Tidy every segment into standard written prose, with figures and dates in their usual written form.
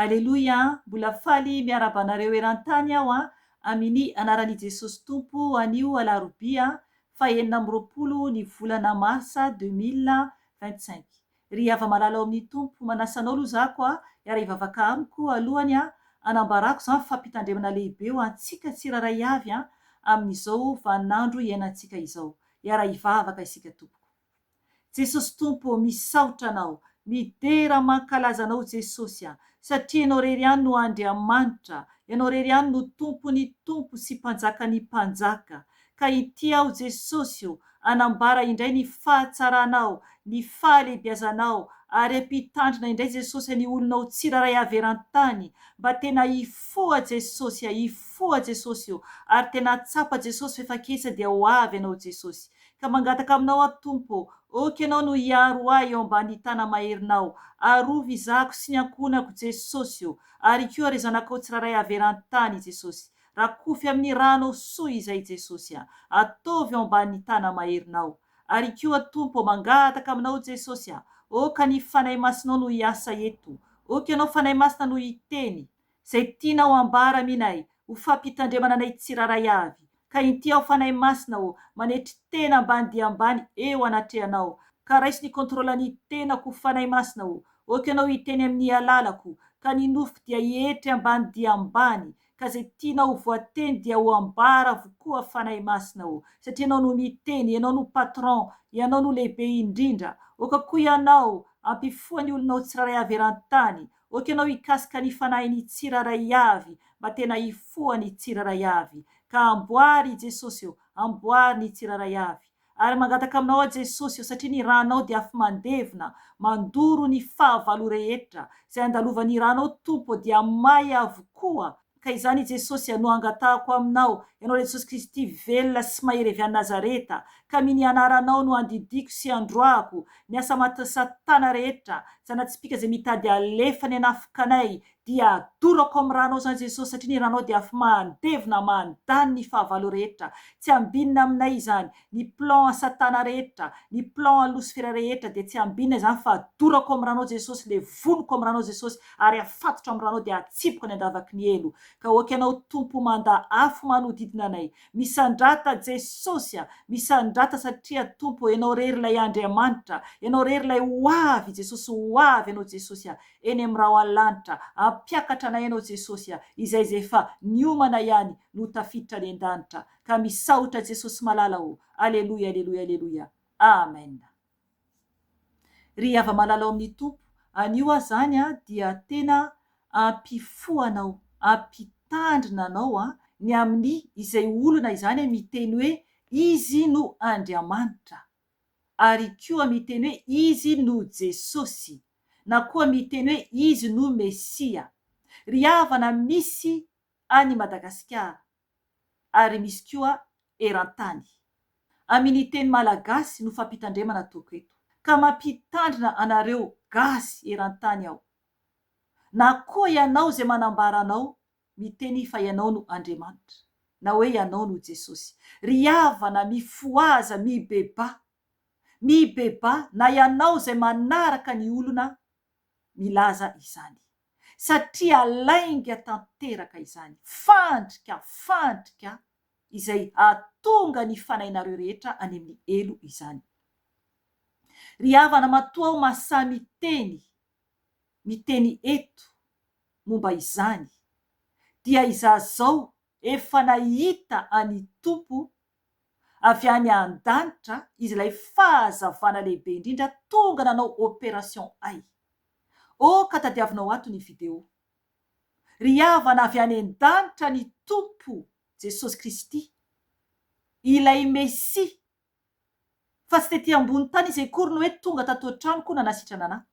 Aleloia, mbola faly miarabanareo eran-tany aho amin'ny anaran'i Jesosy Tompo anio alarobia fahaenina amby roapolo ny volana marsa 2025. Ry hava-malala ao amin'ny Tompo manasanao aloha zako hiara hivavaka amiko alohany anambarako izany fampitandremana lehibe ho antsika tsiraray avy amin'izao vaninandro iainantsika izao. Hiara hivavaka isika tompoko. Jesosy Tompo, misaotra anao, midera mankalaza anao Jesosy satria ianao rery ihany no Andriamanitra, ianao rery ihany no Tompon'ny tompo sy mpanjakan'ny mpanjaka. Ka ity aho Jesosy anambara indray ny fahatsaranao, ny fahalehibiazanao, ary ampitandrina indray Jesosy ny olonao tsiraray avy eran-tany mba tena hifoha Jesosy, hifoha Jesosy ary tena tsapa Jesosy fefa-kesa dia ho avy ianao Jesosy. Ka mangataka aminao aho Tompo, oky ianao no hiaro ahy eo ambany tana maherinao, arovy izako sy ny ankonako Jesosy ary koa ry zanakao tsiraray avy eran-tany Jesosy. Rakofy amin'ny rano soa izay Jesosy ataovy eo ambany tana maherinao. Ary koa Tompo, mangataka aminao Jesosy oka ny fanahy masinao no hiasa eto, oka ianao fanahy masina no hiteny zay tianao ambara aminay ho fampitandremana anay tsiraray avy. Ka ity aho fanahy masina manetry tena ambany dia ambany eo anatrehanao, ka raisy ny kontrolan'ny tenako fanahy masina oka ianao hiteny amin'ny alalako, ka ny nofoko dia hietry ambany dia ambany, ka zay tianao voateny dia ho ambara avokoa fanahy masina satria ianao no miteny, ianao no patron, ianao no lehibe indrindra. Oka koa ianao ampifoha ny olonao tsiraray avy eran-tany, oka ianao hikasika ny fanahiny tsiraray avy mba tena hifoha ny tsiraray avy. Ka amboary Jesosy amboary ny tsiraray avy. Ary mangataka aminao Jesosy satria ny ranao dia afy mandevina, mandoro ny fahavalo rehetra. Zay andalovan'ny ranao Tompo dia may avokoa. Ka izany Jesosy no angatahako aminao, ianao Jesosy Kristy velona sy mahery avy Nazareta. Ka miny anaranao no andidiko sy androako ny asa satana rehetra, zanatsipika zay mitady alefa ny anafikanay, dia adorako amin'ny ranao zany Jesosy satria ny ranao dia afy mandevina, mandany ny fahavalo rehetra. Tsy ambinina aminay izany ny plan satana rehetra, ny plan Lucifera rehetra dia tsy ambinina izany fa adorako amin'ny ranao Jesosy, le vonoko amin'ny ranao Jesosy ary afatotra amin'ny ranao dia atsipoko ny andavaky ny elo. Ka oka ianao Tompo manda afo manodidina anay, misandrata Jesosy, misandrata satria Tompo ianao rery ilay Andriamanitra, ianao rery ilay ho avy Jesosy, ho avy ianao Jesosy eny amin'ny raha an-lanitra, ampiakatra anay ianao Jesosy izay efa niomana ihany no tafiditra any an-danitra. Ka misaotra Jesosy malala aleluia, aleluia, aleluia, amen. Ry hava-malala ao amin'ny Tompo, anio zany dia tena ampifohanao, ampitandrina anao ny amin'ny izay olona izany miteny hoe izy no Andriamanitra, ary koa miteny hoe izy no Jesosy, na koa miteny hoe izy no Mesia. Ry havana misy any Madagasikara ary misy koa eran-tany. Amin'ny teny malagasy no fampitandremana toko eto. Ka mampitandrina anareo gasy eran-tany aho. Na koa ianao zay manambara anao miteny fa ianao no Andriamanitra, na hoe ianao no Jesosy. Ry havana mifoaza, mibeba, na ianao zay manaraka ny olona milaza izany. Satria lainga tanteraka izany, fandrika izay atonga ny fanahinareo rehetra any amin'ny elo izany. Ry havana matoa aho mahasahy miteny eto momba izany, dia izao efa nahita any Tompo avy any an-danitra, izy ilay fahazavana lehibe indrindra tonga nanao opération ay. Ka tadiavinao ato ny video. Ry havana avy any an-danitra ny Tompo Jesosy Kristy, ilay Mesia, fa tsy tety ambony tany izay kory no hoe tonga tato an-tranoko nanasitrana anahy.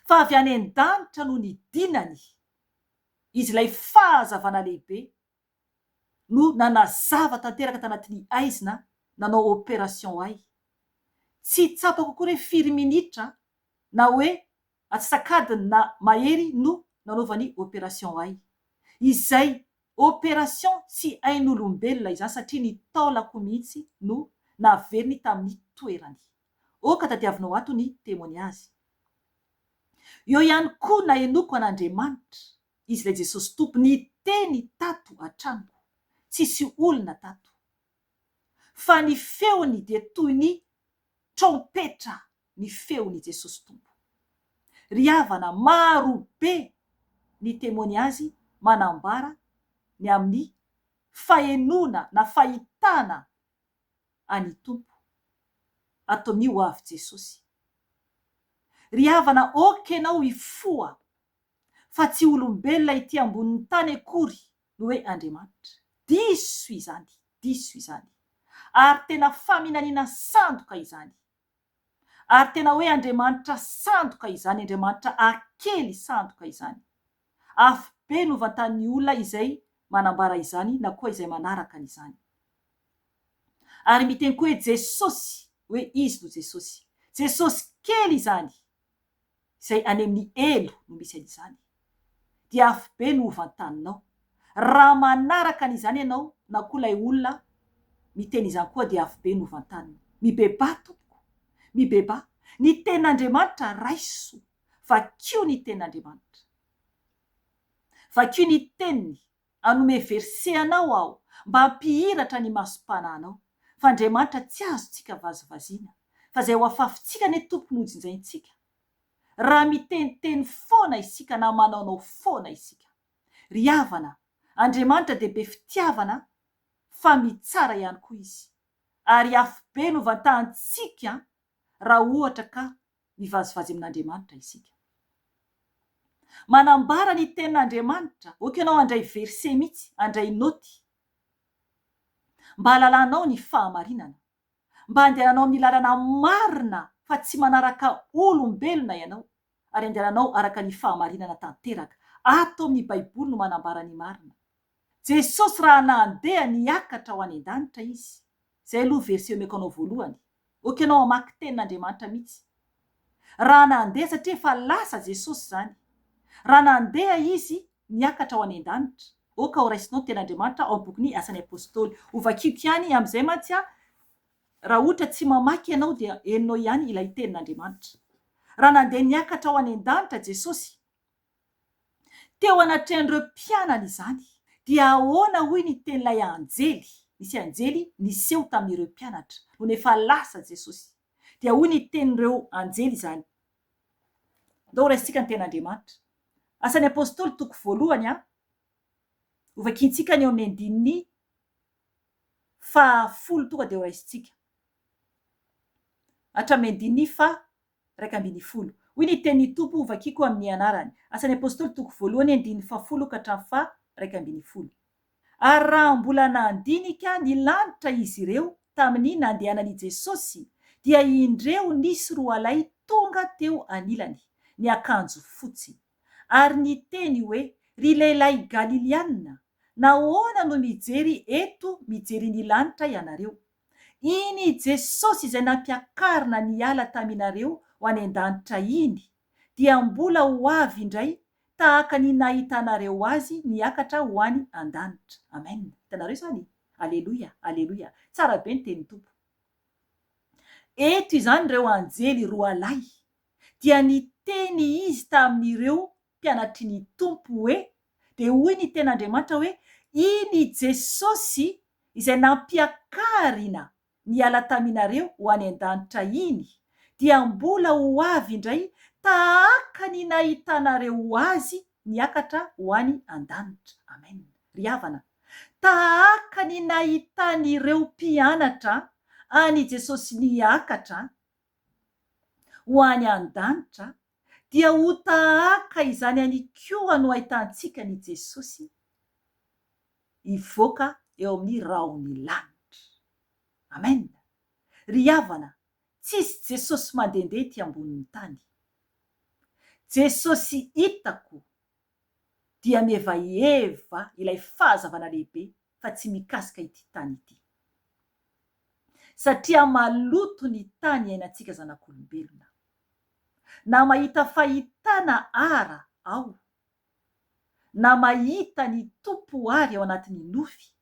fa avy any an-danitra no ny dinany izy ilay fahazavana lehibe no nanazava tanteraka tanatin'ny aizina nanao opération ahy. Tsy tsapako koa hoe 5 minitra na hoe atsasakadiny na mahery no nanaovany opération ahy. Izay opération tsy ain'olombelona izany satria ny taolako mihitsy no naveriny tamin'ny toerany. Oka tadiavinao ato ny témoignage. Eo ihany koa na enoko an'Andriamanitra izy ilay Jesosy tompo ny teny tato an-tranoko. Tsisy olona tato. Fa ny feony dia toy ny trompetra ny feon'i Jesosy tompo. Ry havana, maro be ny témoignage manambara ny amin'ny fahenona na fahitana any tompo ato amin'ny ho avy Jesosy. Ry havana, oka ianao hifoha fa tsy olombelona ity ambonin'ny tany akory no hoe Andriamanitra. Diso izany, diso izany. Ary tena faminaniana sandoka izany. Ary tena hoe Andriamanitra sandoka izany, Andriamanitra akely sandoka izany. Afo be no vantan'ny olona izay manambara izany na koa izay manaraka an'izany. Ary miteny koa hoe Jesosy, hoe izy no Jesosy. Jesosy kely izany, izay any amin'ny elo no misy an'izany. Dia afo be no vantaninao. Raha manaraka an'izany ianao na koa ilay olona miteny izany koa dia afo be no vantaniny. Mibeba tompoko, mibeba. Ny tenin'Andriamanitra raiso, fa kio ny tenin'Andriamanitra. Fa kio ny teniny anome verse anao aho mba hampihiratra ny masom-panahinao. Fa Andriamanitra tsy azontsika vazivaziana. Fa izay ho afafintsika ny tompo no jinjaintsika. Raha miteniteny foana isika na manaonao foana isika. Ry havana, Andriamanitra dia be fitiavana fa mitsara ihany koa izy. Ary afo be no vantahantsika raha ohatra ka mivazivazy amin'Andriamanitra isika. Manambara ny tenin'Andriamanitra, oka ianao handray verse mihitsy, handray noty. Mba halalanao ny fahamarinana. Mba handehananao amin'ny lalana marina fa tsy manaraka olombelona ianao. Ary handehananao araka ny fahamarinana tanteraka. Ato amin'ny Baiboly no manambara ny marina. Jesosy raha nandeha niakatra ho any an-danitra izy. Zay aloha verse omeko anao voalohany. Oka ianao hamaky tenin'Andriamanitra mihitsy. Raha nandeha satria efa lasa Jesosy zany. Raha nandeha izy niakatra ho any an-danitra. Oka ho raisinao tenin'Andriamanitra ao bokin'ny Asan'ny Apôstôly. Ho vakiko ihany amin'izay mantsy raha ohatra tsy mamaky ianao dia heninao ihany ilay tenin'Andriamanitra. Raha nandeha niakatra ho any an-danitra Jesosy, teo anatrehan'ireo mpianany izany, dia ahoana hoy ny tenin'ilay anjely, nisy anjely niseho tamin'ireo mpianatra, no efa lasa Jesosy. Dia hoy ny tenin'ireo anjely izany. Ndao raisitsika ny tenin'Andriamanitra. Asan'ny Apôstôly toko voalohany ho vakintsika ny eo amin'ny andininy 10 tonga dia ho raisitsika. Hatramin'ny andininy 110. Hoy ny tenin'ny tompo ho vakiko amin'ny anarany. Asan'ny Apôstôly toko voalohany andininy 10 ka hatramin'ny 110. Ary raha mbola nandinika ny lanitra izy ireo tamin'ny nandehanan'i Jesosy, dia indreo nisy roalahy tonga teo anilany, ny akanjo fotsy. Ary ny teny hoe, ry lehilahy Galiliana, nahoana no mijery eto, mijery ny lanitra ianareo? Iny Jesosy izay nampiakarina niala taminareo ho any an-danitra iny, dia mbola ho avy indray tahaka ny nahitanareo azy niakatra ho any an-danitra. Amen. Hitanareo izany? Aleloia, aleloia. Tsara be ny teny tompo. Eto izany ireo anjely roalahy, dia niteny izy tamin'ireo mpianatry ny tompo hoe, dia hoy ny tenin'Andriamanitra hoe, iny Jesosy izay nampiakarina niala taminareo ho any an-danitra iny, dia mbola ho avy indray tahaka ny nahitanareo azy niakatra ho any an-danitra. Amen. Ry havana, tahaka ny nahitan'ireo mpianatra any Jesosy niakatra ho any an-danitra, dia ho tahaka izany any koa no ahitantsika ny Jesosy ivoaka eo amin'ny raony lanitra. Amen. Ry havana, tsisy Jesosy mandehandeha ety ambonin'ny tany. Jesosy hitako dia mihevaeva ilay fahazavana lehibe fa tsy mikasika ity tany ity, satria maloto ny tany iainantsika zanak'olombelona. Na mahita fahitana ara ao, na mahita ny tompo ary ao anatin'ny nofy,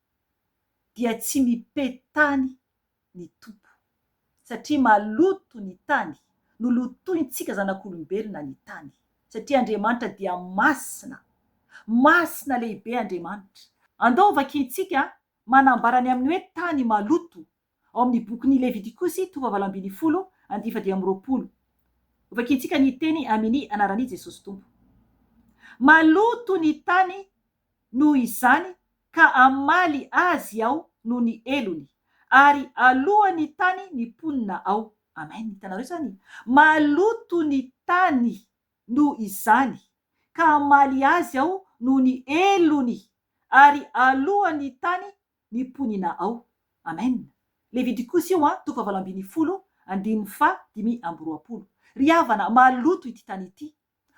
dia tsy mipetany ny tompo, satria maloto ny tany. Nolotointsika zanak'olombelona ny tany, satria Andriamanitra dia masina, masina lehibe Andriamanitra. Andao vakintsika manambarany amin'ny hoe tany maloto ao amin'ny bokin'ny Levitikosy 7:20-20. Vakintsika ny teny amin'ny anaran'i Jesosy Tompo. Maloto ny tany noho izany ka amaly azy ao noho ny elony, ary alohan'ny tany ny ponina ao. Amen. Hitanareo zany, maloto ny tany noho izany ka amaly azy ao noho ny elony, ary alohan'ny tany ny ponina ao. Amen. Levitikosy io 7:20-5:20. Ry havana, maloto ity tany ity.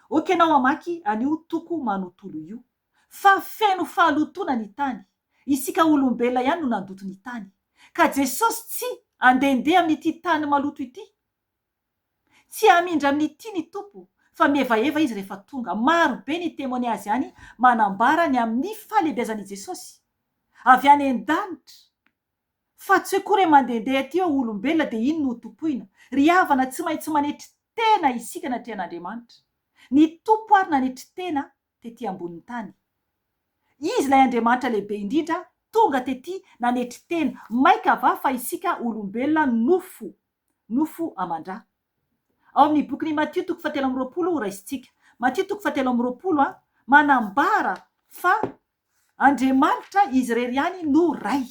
Okenao amaky anio toko manontolo io, fa feno fahalotona ny tany. Isika olombelona ihany no nandoto ny tany, ka Jesosy tsy andendeha amin'ity tany maloto ity, tsy hamindra amin'ity ny tompo, fa mihevaeva izy rehefa tonga. Maro be ny témoignage any manambara ny amin'ny fahalebiazan'i Jesosy avy any an-danitra, fa tsy hoe kory mandendeha aty ao olombelona dia iny no tompoina. Ry havana, tsy maintsy manetry tena isika natria an'Andriamanitra. Ny tompo ary nanetry tena tety ambon'ny tany. Izy ilay Andriamanitra lehibe indrindra tonga tety nanetry tena. Maika va fa isika olombelona nofo amandra. Ao amin'ny bokin'ny Matthieu 7:20 raisitsika. Matthieu 7:20 manambara fa Andriamanitra izy rery ihany no ray.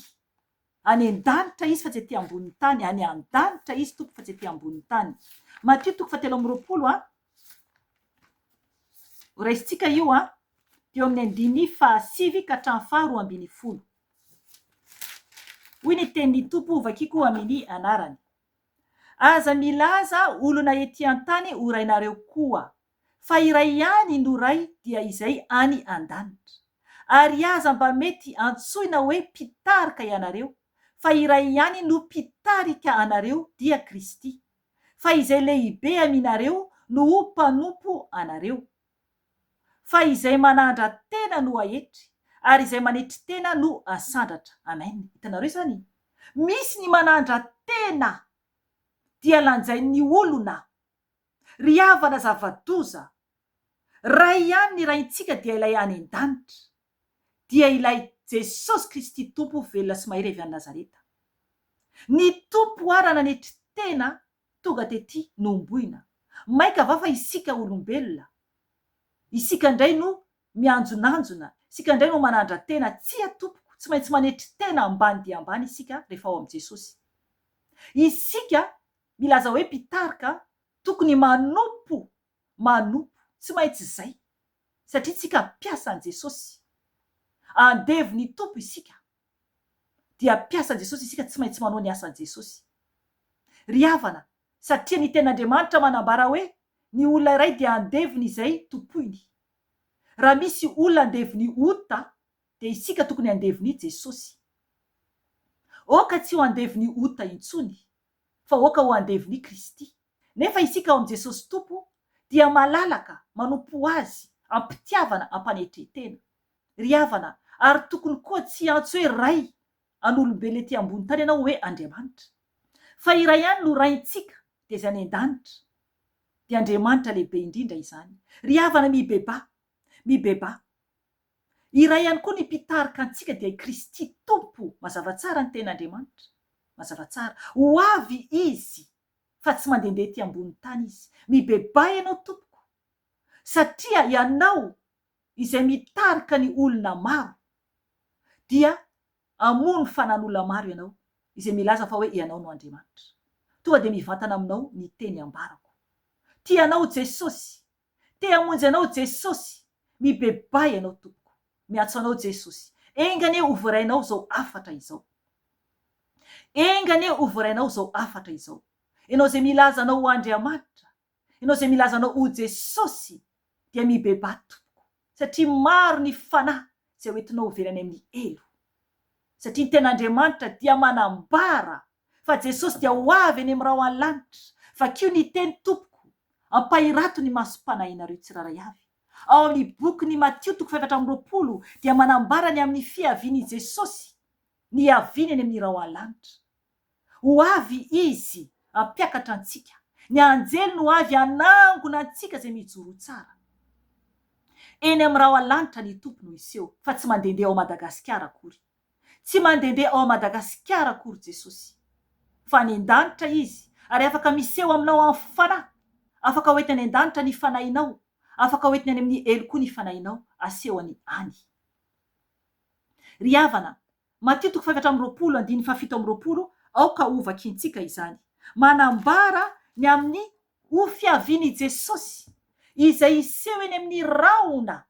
Any an-danitra izy fa tsy ety ambon'ny tany, any an-danitra izy tompo fa tsy ety ambon'ny tany. Matthieu 7:20 raisitsika io dia amin'ny 5:7-10. Hoy ny tenin'ny tompo vakiko amin'ny anarany: aza milaza olona ety an-tany ho rainareo koa, fa iray ihany no ray, dia izay any an-danitra. Ary aza mba mety antsoina hoe mpitarika ianareo, fa iray ihany no mpitarika anareo, dia Kristy. Fa izay lehibe aminareo no ho mpanompo anareo. Fa izay manandra tena no ahetry, ary izay manetry tena no asandratra. Amen. Hitanareo zany, misy ny manandra tena dia lanjain'ny olona. Ry havana zava-doza, ray ihany ny raintsika dia ilay any an-danitra, dia ilay Jesosy Kristy tompo velona sy mahery avy any Nazareta. Ny tompo ara nanetry tena tonga tety nomboina. Maika va fa isika olombelona, isika indray no mianjonanjona, isika indray no manandra tena. Tsy atompoko, tsy maintsy manetry tena ambany dia ambany isika rehefa ao amin'i Jesosy. Isika milaza hoe mpitarika, tokony manompo, tsy maintsy zay, satria tsika mpiasa an' Jesosy. Andevo ny tompo isika, dia mpiasa an' Jesosy isika, tsy maintsy manao ny asan' Jesosy. Ry havana, satria ny ten'Andriamanitra manambara hoe ny olona iray dia andevony izay tompoiny. Raha misy olona andevony ota, dia isika tokony andevony Jesosy. Oka tsy ho andevony ota intsony, fa oka ho andevony Kristy. Nefa isika ao am' Jesosy tompo dia malalaka manompo azy, ampitiavana, ampanetretena. Ry havana, ary tokony koa tsy antso hoe ray an'olombelona ety ambony tany ianao hoe Andriamanitra, fa iray ihany no raintsika, dia izay any an-danitra, dia Andriamanitra lehibe indrindra izany. Ry havana, mibeba, iray ihany koa ny mpitarika antsika dia Kristy tompo. Mazava tsara ny ten'Andriamanitra, mazava tsara. Ho avy izy fa tsy mandendeha ety ambony tany izy. Mibeba ianao tompoko, satria ianao izay mitarika ny olona maro, dia amono fanan'olona maro ianao, izay milaza fa hoe ianao no Andriamanitra. Tonga dia mivantana aminao ny teny ambarako: tianao Jesosy, te hamonjy anao Jesosy, mibeba ianao tompoko, miantso anao Jesosy. Engane ho vorainao zao afatra izao, engane ho vorainao zao afatra izao. Ianao zay milaza anao ho Andriamanitra, ianao zay milaza anao ho Jesosy, dia mibeba tompoko satria maro ny fanahy izay hoentinao overany amin'ny elo satria ny ten'Andriamanitra dia manambara fa Jesosy dia ho avy eny amin'ny rao any lanitra fa kio ny teny tompoko ampahirato ny masom-panahinareo tsiraray avy. Ao amin'ny boky ny Matio 7:20 dia manambara ny amin'ny fiaviany Jesosy ny aviany eny amin'ny rao any lanitra. Ho avy izy ampiakatra antsika, ny anjely no avy anangona antsika izay mijoro tsara. Eny amin'ny rao any lanitra ny tompo no iseho fa tsy mandehandeha ao Madagasikara akory. Tsy mandehandeha ao Madagasikara akory Jesosy fa ny an-danitra izy ary afaka miseho aminao amin'ny fanahy. Afaka hoentiny an-danitra ny fanahinao, afaka hoentiny any amin'ny elo koa ny fanahinao asehony any. Ry havana, Matio 7:20 aoka ovakintsika izany. Manambara ny amin'ny ho fiaviany Jesosy izay iseho eny amin'ny raona.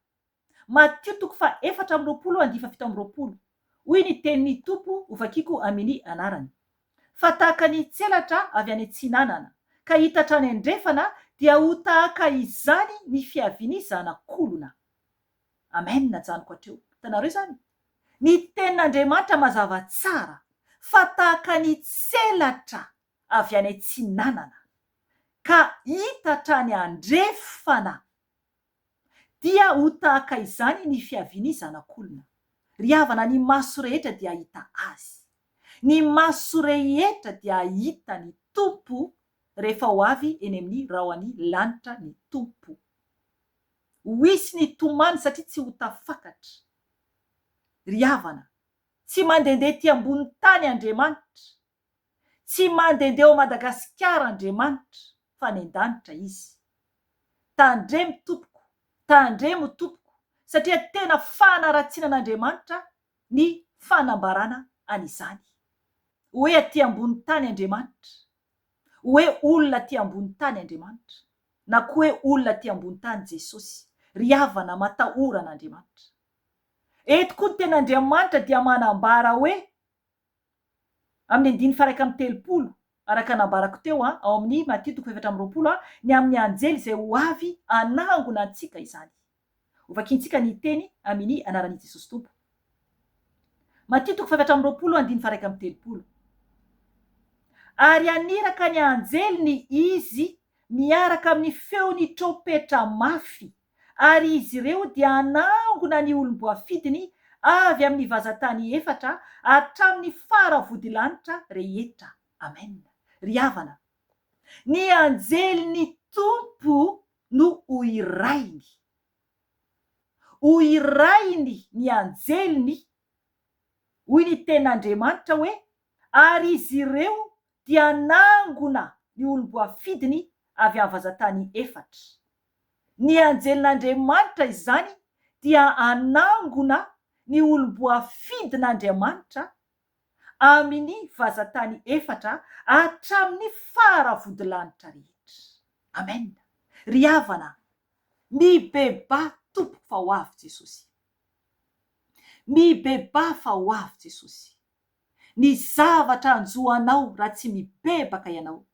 Matio 4:17 hoy ny tenin'ny tompo ovakiko amin'ny anarany. Fa tahaka ny tselatra avy any antsinanana ka hita hatrany andrefana dia ho tahaka izany ny fiaviany zanak'olona. Amen najanoko hatreo. Hitanareo zany ny tenin'Andriamanitra mazava tsara fa tahaka ny tselatra avy any antsinanana ka hita hatrany andrefana dia ho tahaka izany ny fiaviany zanak'olona. Ry havana, ny maso rehetra dia hita azy. Ny maso rehetra dia hita ny tompo rehefa ho avy eny amin'ny raoany lanitra ny tompo. Ho hisy ny tomany satria tsy ho tafakatra. Ry havana, tsy mandehandeha ety ambony tany Andriamanitra, tsy mandehandeha ao Madagasikara Andriamanitra fa ny an-danitra izy. Tandremo tompoko, tandremo tompoko satria tena fanaratsian'Andriamanitra ny fanambarana an'izany. Hoe aty ambony tany Andriamanitra, hoe olona aty ambony tany Andriamanitra, na koa hoe olona aty ambony tany Jesosy. Ry havana, matahorana Andriamanitra. Eto koa ny ten'Andriamanitra dia manambara hoe amin'ny 1:30 araka nambarako teo ao amin'ny Matio 7:20 ny amin'ny anjely izay ho avy anangona antsika izany. Ovakintsika ny teny amin'ny anaran'i Jesosy tompo. Matio 7:20 ary aniraka ny anjeliny izy miaraka amin'ny feony trompetra mafy, ary izy ireo dia anangona ny olom-boafidiny avy amin'ny vazantany efatra hatramin'ny faravodilanitra rehetra. Amen. Ry havana, ny anjeliny tompo no ho irainy. Ho irainy ny anjeliny, hoy ny ten'Andriamanitra hoe ary izy ireo dia anangona ny olom-boafidiny avy amin'ny vazantany efatra. Ny anjelin'Andriamanitra izany dia anangona ny olom-boafidin'Andriamanitra amin'ny vazantany efatra hatramin'ny faravodilanitra rehetra. Amen. Ry havana, mibeba tompoko fa ho avy Jesosy. Mibeba fa ho avy Jesosy. Ny zavatra anjohanao raha tsy mibebaka ianao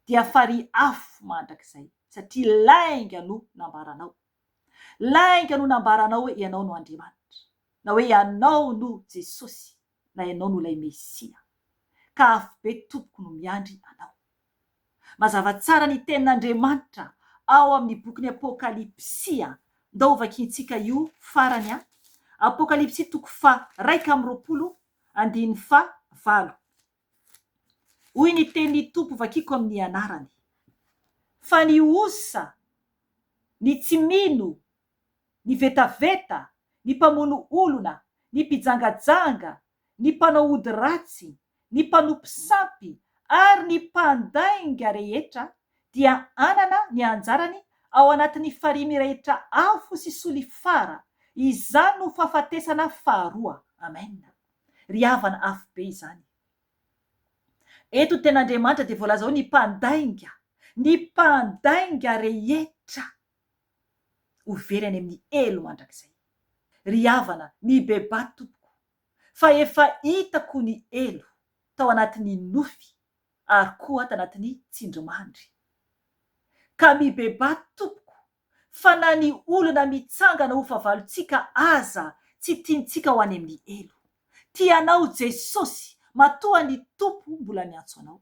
dia fary afo mandrakizay satria lainga no nambaranao. Lainga no nambaranao hoe ianao no Andriamanitra, na hoe ianao no Jesosy, na ianao no ilay Mesia. Ka afo be tompoko no miandry anao. Mazava tsara ny tenin'Andriamanitra ao amin'ny boky ny Apokalipsia. Ndao vakintsika io farany a. Apokalipsia 2:20. Hoy ny tenin'ny tompo vakiko amin'ny anarany. Fa ny osa, ny tsy mino, ny vetaveta, ny mpamono olona, ny mpijangajanga, ny mpanao ody ratsy, ny mpanompo sampy ary ny mpandainga rehetra dia anana ny anjarany ao anatin'ny farihy rehetra afo sy solifara. Izany no fahafatesana faharoa. Amen. Ry havana, afo be izany. Eto ten'Andriamanitra dia voalaza hoe ny mpandainga rehetra overany amin'ny elo mandrakizay. Ry havana, mibeba tompoko fa efa hitako ny elo tao anatin'ny nofy ary koa tao anatin'ny tsindrimandry. Ka mibeba tompoko fa na ny olona mitsangana ho favalontsika aza tsy tiantsika ho any amin'ny elo. Tianao Jesosy, matoa ny tompo mbola miantso anao.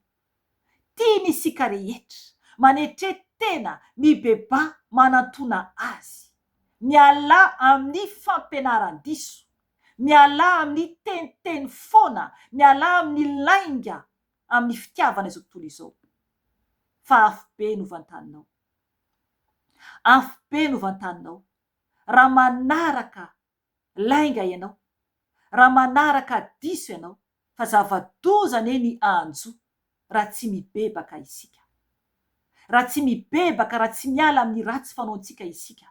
Tiany isika rehetra manetretena mibeba manantona azy, miala amin'ny fampianaran-diso, miala amin'ny teniteny foana, miala amin'ny lainga amin'ny fitiavana izao tontolo izao. Fa afo be no vantaninao, afo be no vantaninao. Raha manaraka lainga ianao, raha manaraka diso ianao, fa zava-doza ny anjo raha tsy mibebaka isika, raha tsy mibebaka, raha tsy miala amin'ny ratsy fanaontsika isika,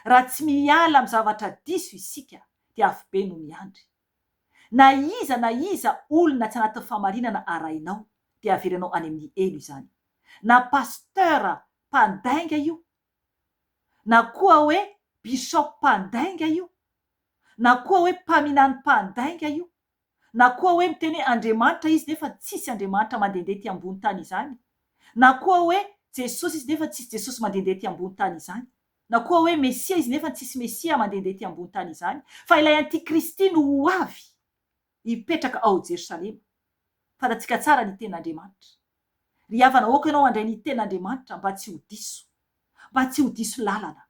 raha tsy miala amin'ny zavatra diso isika, dia afo be no miandry. Na iza olona tsy anaty famarinana arainao, dia averanao any amin'ny elo izany. Na pasteur mpandainga io, na koa hoe bishop mpandainga io, na koa hoe mpaminany mpandainga io, na koa hoe miteny hoe Andriamanitra izy nefa tsisy Andriamanitra mandehandeha ty ambony tany izany, na koa hoe Jesosy izy nefa tsisy Jesosy mandehandeha ty ambony tany izany, na koa hoe Mesia izy nefa tsisy Mesia mandehandeha ty ambony tany izany, fa ilay antikristy no ho avy hipetraka ao Jerosalema. Fantatsika tsara ny ten'Andriamanitra. Ry havana, aoka ianao handray ny ten'Andriamanitra mba tsy ho diso, mba tsy ho diso lalana.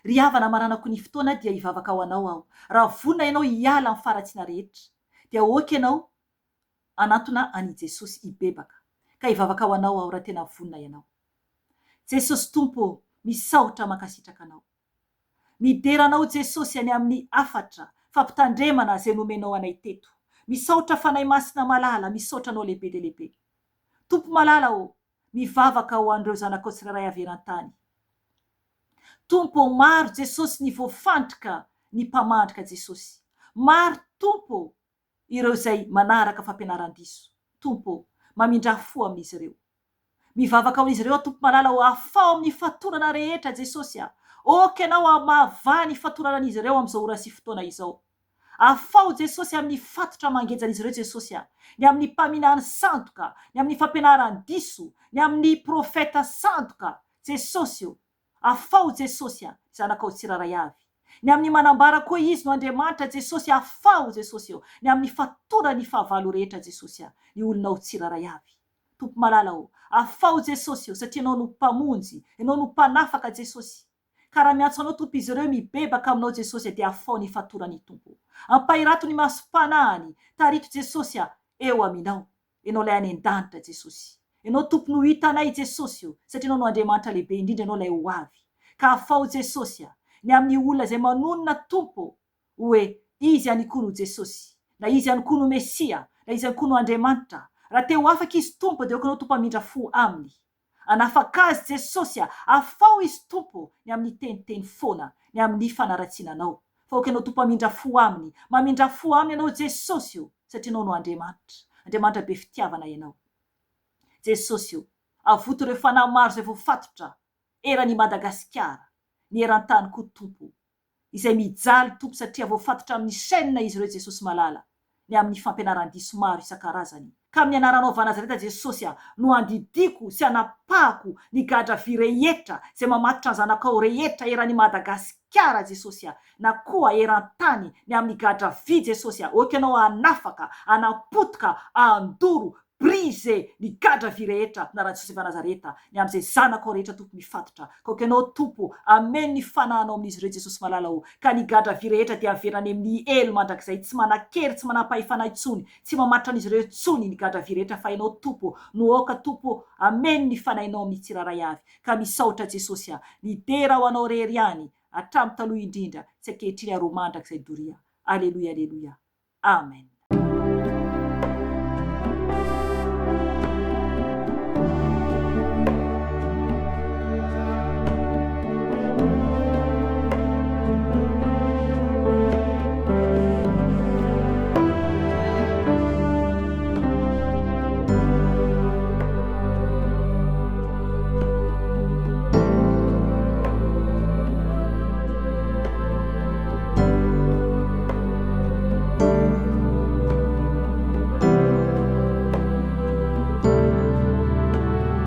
Ry havana, maranako ny fotoana dia hivavaka ho anao aho. Raha vonona ianao hiala amin'ny faratsiana rehetra, dia aoka ianao anatona ani Jesosy hibebaka, ka hivavaka ho anao aho raha tena vonona ianao. Jesosy Tompo, misaotra mankasitraka anao. Mideranao Jesosy any amin'ny afatra fampitandremana izay nomenao anay teto. Misaotra fanahy masina malala, misaotra anao lehibe dia lehibe. Tompo malala o, mivavaka ho an'ireo zanakao tsirairay avy eran-tany. Tompo, maro Jesosy ny voafandrika ny mpamandrika Jesosy. Maro Tompo ireo izay manaraka fampianaran-diso. Tompo, mamindra fo amin'izy ireo. Mivavaka amin'izy ireo Tompo malala ho, afao amin'ny fatorana rehetra Jesosy. Oka ianao amavà ny fatoranan'izy ireo amin'izao ora sy fotoana izao. Afao Jesosy amin'ny fatotra mangenjan'izy ireo Jesosy, ny amin'ny mpaminany sandoka, ny amin'ny fampianaran-diso, ny amin'ny profeta sandoka Jesosy. Afao Jesosy, zanakao tsiraray avy. Ny amin'ny manambara koa izy no Andriamanitra Jesosy, afao Jesosy, ny amin'ny fatorany fahavalo rehetra Jesosy, ny olonao tsiraray avy. Tompo malala o, afao Jesosy, satria ianao no mpamonjy, ianao no mpanafaka Jesosy. Ka raha miantso anao Tompo izy ireo mibebaka aminao Jesosy, dia afao ny fatorany Tompo. Ampahirato ny masom-panahany, tarito Jesosy eo aminao. Ianao lay any an-danitra Jesosy. Ianao Tompo no hitanay Jesosy, satria ianao no Andriamanitra lehibe indrindra, ianao lay ho avy. Ka afao Jesosy, ny amin'ny olona izay manonona Tompo hoe izy ihany koa no Jesosy, na izy ihany koa no Mesia, na izy ihany koa no Andriamanitra. Raha te ho afaka izy Tompo, dia okanao Tompo hamindra fo aminy. Anafaka azy Jesosy, afao izy Tompo, ny amin'ny teniteny foana, ny amin'ny fanaratsiananao. Fa okanao Tompo hamindra fo aminy, mamindra fo aminy ianao Jesosy, satria ianao no Andriamanitra. Andriamanitra be fitiavana ianao. Jesosy, avoto ireo fanahy maro izay voafatotra eran'i Madagasikara, ny eran-tany koa Tompo, izay mijaly Tompo satria voafatotra amin'ny chaîne izy ireo Jesosy malala, ny amin'ny fampianaran-diso maro isan-karazany. Ka amin'ny anaranao Vanazareta Jesosy, no andidiko sy anapahako ny gadra vy rehetra izay mamatotra ny zanakao rehetra eran'i Madagasikara Jesosy, na koa eran-tany ny amin'ny gadra vy Jesosy. Oka ianao anafaka, anapotika, andoro, brise ny gadra vy rehetra na Jesosy Vanazareta, ny amin'izay zanakao rehetra Tompo mifatotra. Ka oka ianao Tompo ameny ny fanahanao amin'izy ireo Jesosy malala o, ka ny gadra vy rehetra dia averany amin'ny elo mandrakizay, tsy manan-kery, tsy manam-pahefana intsony, tsy mamatotra an'izy ireo intsony ny gadra vy rehetra, fa ianao Tompo no oka Tompo ameny ny fanahinao amin'ny tsiraray avy. Ka misaotra Jesosy, ny dera ho anao rery ihany hatramin'ny taloha indrindra, tsy ankehitriny ary ho mandrakizay doria. Aleluia, aleluia. Amen.